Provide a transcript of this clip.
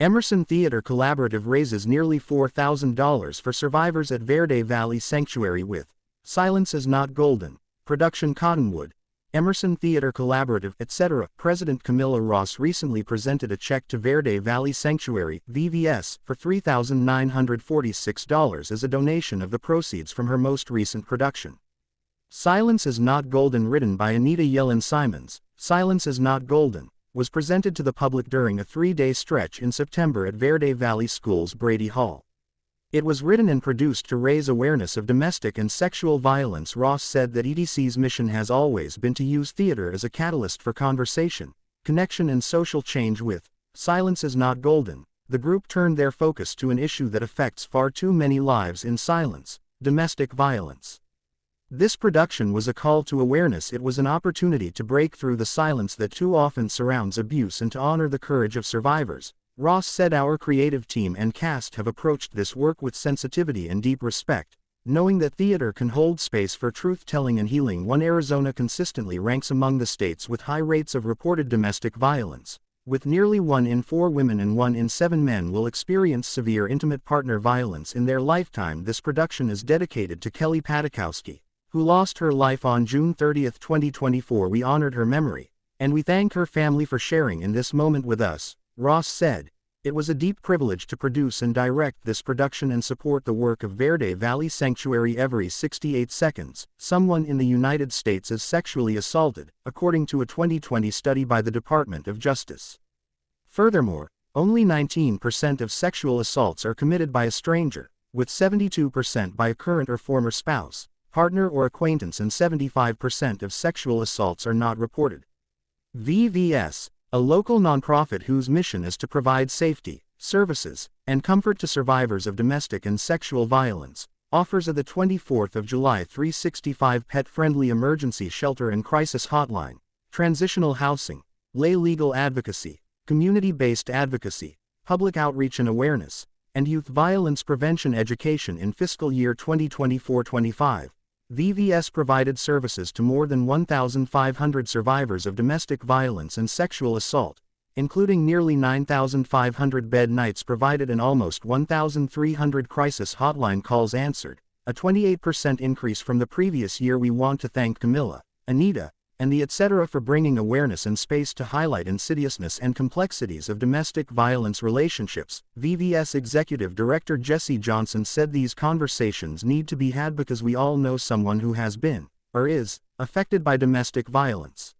Emerson Theater Collaborative raises nearly $4,000 for survivors at Verde Valley Sanctuary with Silence is Not Golden. Production Cottonwood. Emerson Theater Collaborative, etc. President Camilla Ross recently presented a check to Verde Valley Sanctuary, VVS, for $3,946 as a donation of the proceeds from her most recent production. Silence is Not Golden, written by Anita Yellin Simons, Silence is Not Golden, was presented to the public during a 3-day stretch in September at Verde Valley School's Brady Hall. It was written and produced to raise awareness of domestic and sexual violence. Ross said that EDC's mission has always been to use theater as a catalyst for conversation, connection and social change. With Silence is Not Golden, the group turned their focus to an issue that affects far too many lives in silence: domestic violence. This production was a call to awareness. It was an opportunity to break through the silence that too often surrounds abuse and to honor the courage of survivors. Ross said, "Our creative team and cast have approached this work with sensitivity and deep respect, knowing that theater can hold space for truth-telling and healing." Arizona consistently ranks among the states with high rates of reported domestic violence, with nearly 1 in 4 women and 1 in 7 men will experience severe intimate partner violence in their lifetime. This production is dedicated to Kelly Paduchowski, who lost her life on June 30, 2024. We honored her memory, and we thank her family for sharing in this moment with us, Ross said. It was a deep privilege to produce and direct this production and support the work of Verde Valley Sanctuary Every. 68 seconds. Someone in the United States is sexually assaulted, according to a 2020 study by the Department of Justice. Furthermore, only 19% of sexual assaults are committed by a stranger, with 72% by a current or former spouse, partner or acquaintance, and 75% of sexual assaults are not reported. VVS, a local nonprofit whose mission is to provide safety, services, and comfort to survivors of domestic and sexual violence, offers a 24th of July 365 pet-friendly emergency shelter and crisis hotline, transitional housing, lay legal advocacy, community-based advocacy, public outreach and awareness, and youth violence prevention education. In fiscal year 2024-25, VVS provided services to more than 1,500 survivors of domestic violence and sexual assault, including nearly 9,500 bed nights provided and almost 1,300 crisis hotline calls answered, a 28% increase from the previous year. We want to thank Camilla, Anita, and the etc. for bringing awareness and space to highlight insidiousness and complexities of domestic violence relationships. VVS Executive Director Jesse Johnson said these conversations need to be had because we all know someone who has been, or is, affected by domestic violence.